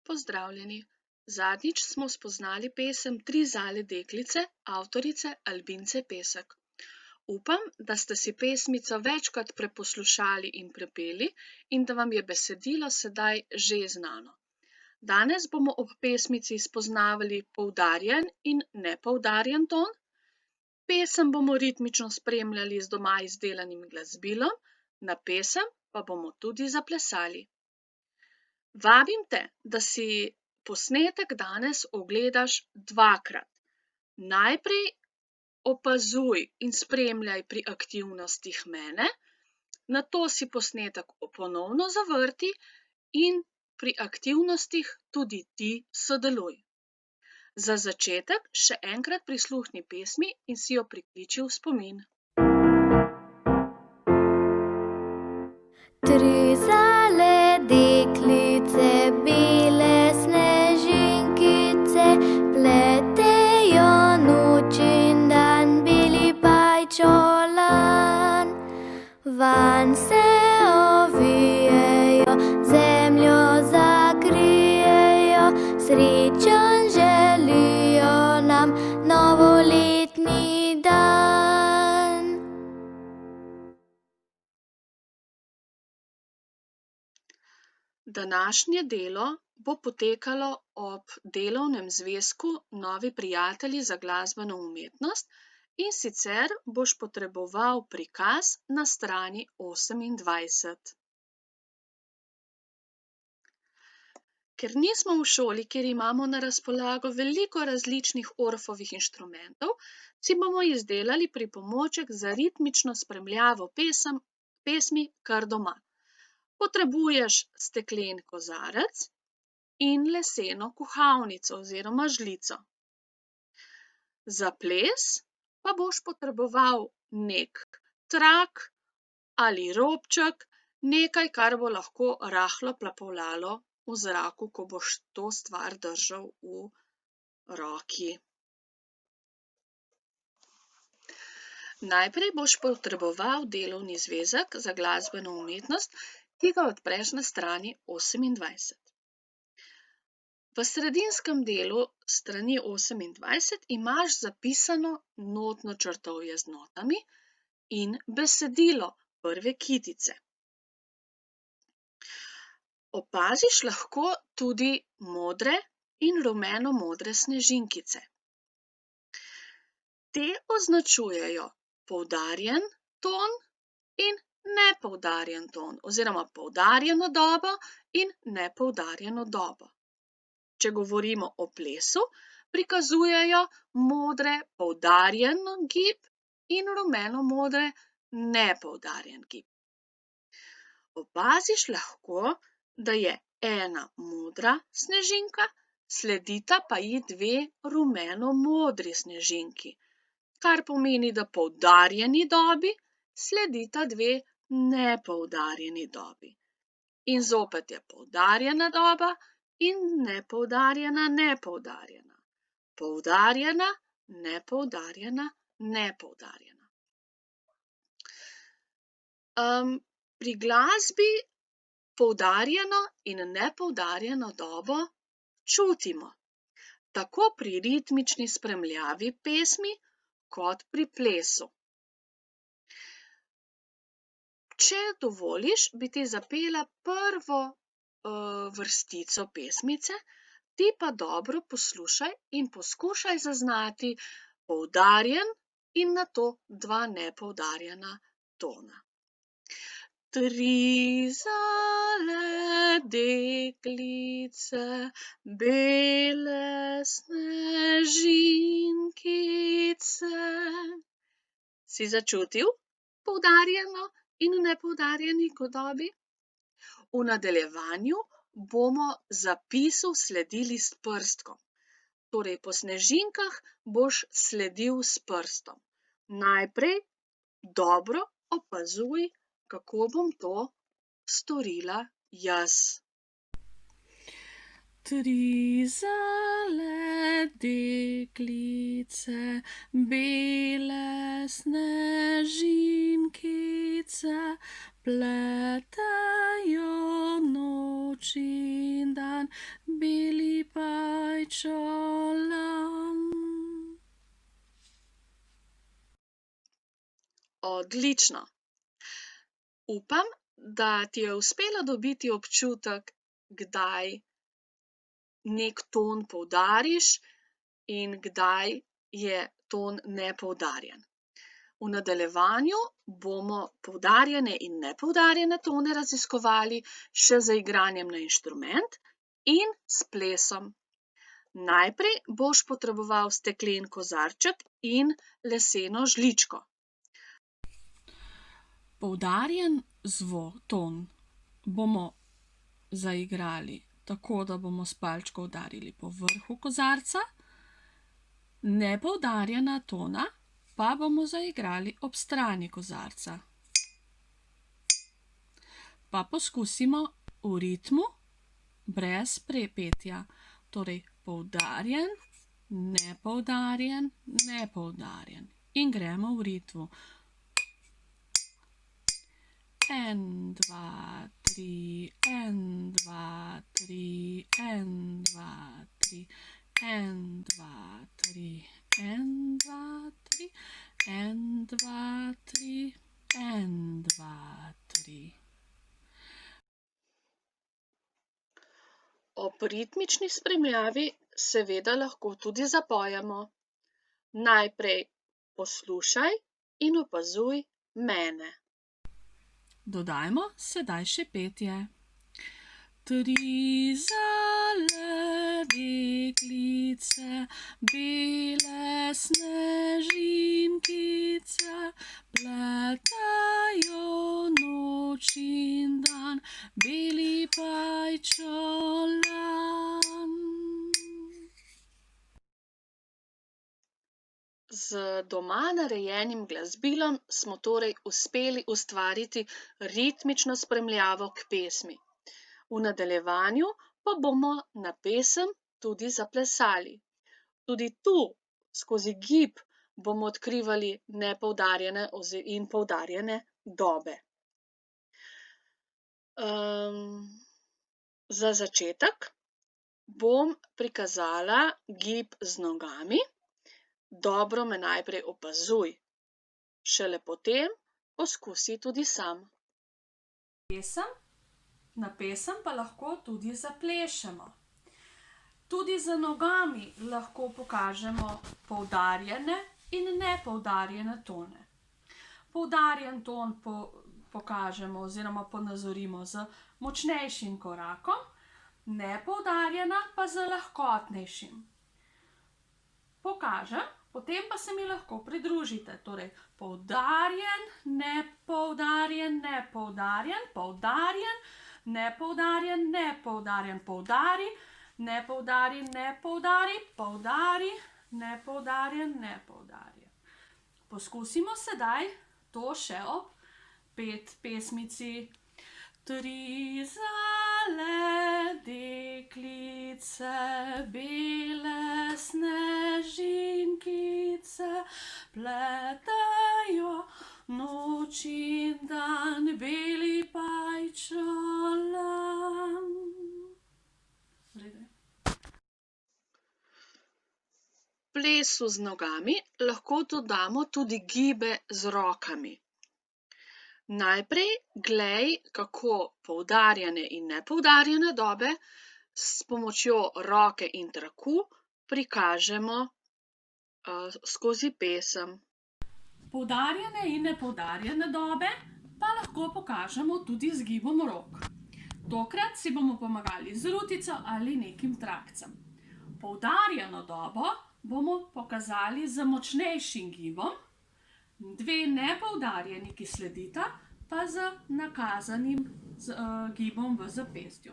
Pozdravljeni! Zadnjič smo spoznali pesem Tri zale deklice avtorice Albince Pesek. Upam, da ste si pesmico večkrat preposlušali in prepeli in da vam je besedilo sedaj že znano. Danes bomo ob pesmici spoznavali poudarjen in nepoudarjen ton. Pesem bomo ritmično spremljali z doma izdelanim glasbilom, na pesem pa bomo tudi zaplesali. Vabim te, da si posnetek danes ogledaš dvakrat. Najprej opazuj in spremljaj pri aktivnostih mene, nato si posnetek ponovno zavrti in pri aktivnostih tudi ti sodeluj. Za začetek še enkrat prisluhni pesmi in si jo prikliči v spomin. Tri zale deklice, bele snežinkice, pletejo noč in dan, beli pajčolan. Vanj se ovijejo, zemljo zakrijejo, srečen želijo nam novoletni dan. Današnje delo bo potekalo ob delovnem zvezku Novi prijatelji za glasbeno umetnost, in sicer boš potreboval prikaz na strani 28. Ker nismo v šoli, kjer imamo na razpolago veliko različnih Orffovih inštrumentov, si bomo izdelali pripomoček za ritmično spremljavo pesmi kar doma. Potrebuješ steklen kozarec in leseno kuhalnico oziroma žlico. Za ples pa boš potreboval nek trak ali robček, nekaj, kar bo lahko rahlo plapolalo v zraku, ko boš to stvar držal v roki. Najprej boš potreboval delovni zvezek za glasbeno umetnost, ki ga odpreš na strani 28. V sredinskem delu strani 28 imaš zapisano notno črtovje z notami in besedilo prve kitice. Opaziš lahko tudi modre in rumeno-modre snežinkice. Te označujejo poudarjen ton in nepoudarjen ton oziroma poudarjeno dobo in nepoudarjeno dobo. Če govorimo o plesu, prikazujejo modre poudarjen gib in rumeno-modre nepoudarjen gib. Opaziš lahko, da je ena modra snežinka, sledita pa ji dve rumeno-modri snežinki, kar pomeni, da poudarjeni dobi sledita dve nepoudarjeni dobi. In zopet je poudarjena doba in nepoudarjena nepoudarjena. Poudarjena, nepoudarjena, nepoudarjena. Pri glasbi poudarjeno in nepoudarjeno dobo čutimo, tako pri ritmični spremljavi pesmi kot pri plesu. Če dovoliš, bi ti zapela prvo vrstico pesmice, ti pa dobro poslušaj in poskušaj zaznati poudarjen in nato dva nepoudarjena tona. Tri zale deklice, bele snežinkice. Si začutil poudarjeno in nepoudarjeni dobi? V nadaljevanju bomo zapisu sledili s prstkom. Torej, po snežinkah boš sledil s prstom. Najprej dobro opazuj, kako bom to storila jaz. Tri zale deklice, bele snežinkice, pletejo noč in dan, beli pajčolan. Odlično. Upam, da ti je uspelo dobiti občutek, kdaj neki ton poudariš in kdaj je ton nepoudarjen. V nadaljevanju bomo poudarjene in nepoudarjene tone raziskovali še z igranjem na inštrument in s plesom. Najprej boš potreboval steklen kozarček in leseno žličko. Poudarjen ton bomo zaigrali tako, da bomo s palčko udarili po vrhu kozarca, nepoudarjena tona pa bomo zaigrali ob strani kozarca. Pa poskusimo v ritmu brez prepetja. Torej poudarjen, nepoudarjen, nepoudarjen. In gremo v ritmu. 1, 2, 3, 1, 2, 3, 1, 2, 3, 1, 2, 3, 1, 2, 3, 1, 2, 3, 1, 2, 3. Ob ritmični spremljavi seveda lahko tudi zapojemo. Najprej poslušaj in opazuj mene. Dodajmo sedaj še petje. 3 zale deklice, bele snežinkice, pletajo noč in dan, beli pajčolan. Z doma narejenim glasbilom smo torej uspeli ustvariti ritmično spremljavo k pesmi. V nadaljevanju pa bomo na pesem tudi zaplesali. Tudi tu skozi gib bomo odkrivali nepoudarjene in poudarjene dobe. Za začetek bom prikazala gib z nogami. Dobro me najprej opazuj, šele potem poskusi tudi sam. Na pesem pa lahko tudi zaplešemo. Tudi z nogami lahko pokažemo poudarjene in nepoudarjene tone. Poudarjen ton pokažemo oziroma ponazorimo z močnejšim korakom, nepoudarjena pa z lahkotnejšim. Pokažem, potem pa se mi lahko pridružite. Torej, poudarjen, nepoudarjen, nepoudarjen, poudarjen, nepoudarjen, nepoudarjen, poudari, nepoudarjen, nepoudari, poudari, nepoudarjen, nepoudarjen. Poskusimo sedaj to še ob pesmici. 3 zale deklice, bele snežinkice, pletajo noč in dan, beli pajčolan. Plesu z nogami lahko dodamo tudi gibe z rokami. Najprej glej, kako poudarjene in nepoudarjene dobe s pomočjo roke in traku prikažemo skozi pesem. Poudarjene in nepoudarjene dobe pa lahko pokažemo tudi z gibom rok. Tokrat si bomo pomagali z rutico ali nekim trakcem. Poudarjeno dobo bomo pokazali z močnejšim gibom, 2 nepoudarjeni, ki sledita, pa z nakazanim gibom v zapestju.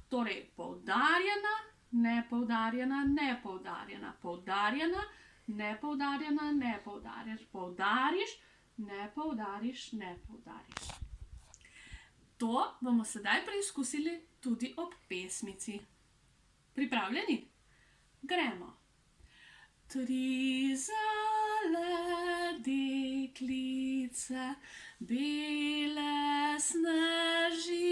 Torej, poudarjena, nepoudarjena, nepoudarjena, poudarjena, nepoudarjena, nepoudarjena, poudariš, nepoudariš, nepoudariš. To bomo sedaj preizkusili tudi ob pesmici. Pripravljeni? Gremo. 3 zale deklice, bele snežinkice,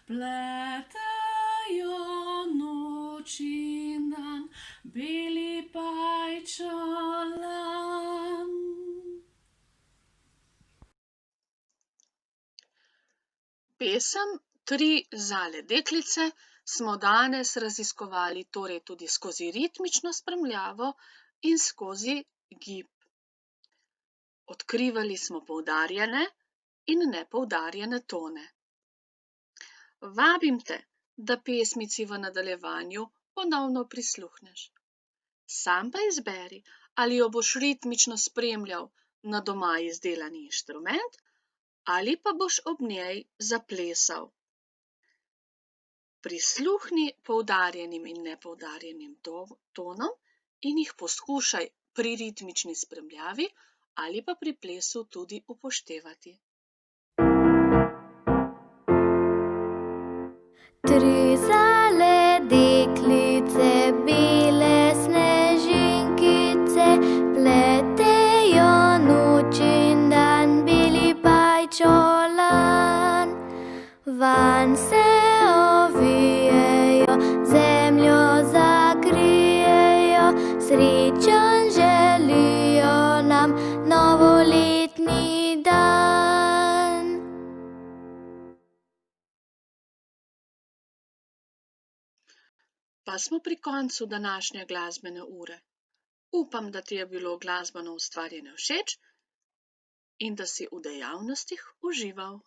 pletajo Spreminjajo noč in dan, beli pajčolan. Pesem Tri zale deklice smo danes raziskovali torej tudi skozi ritmično spremljavo in skozi gib. Odkrivali smo poudarjene in nepoudarjene tone. Vabim te, da pesmici v nadaljevanju ponovno prisluhneš. Sam pa izberi, ali jo boš ritmično spremljal na doma izdelani inštrument ali pa boš ob njej zaplesal. Prisluhni poudarjenim in nepoudarjenim tonom in jih poskušaj pri ritmični spremljavi ali pa pri plesu tudi upoštevati. Tri zale deklice, bele snežinkice, pletejo noč in dan, beli pajčolan. Vanj se ovijejo, zemljo zakrijejo, srečen želijo nam novoletni dan. Pa smo pri koncu današnje glasbene ure. Upam, da ti je bilo glasbeno ustvarjanje všeč in da si v dejavnostih užival.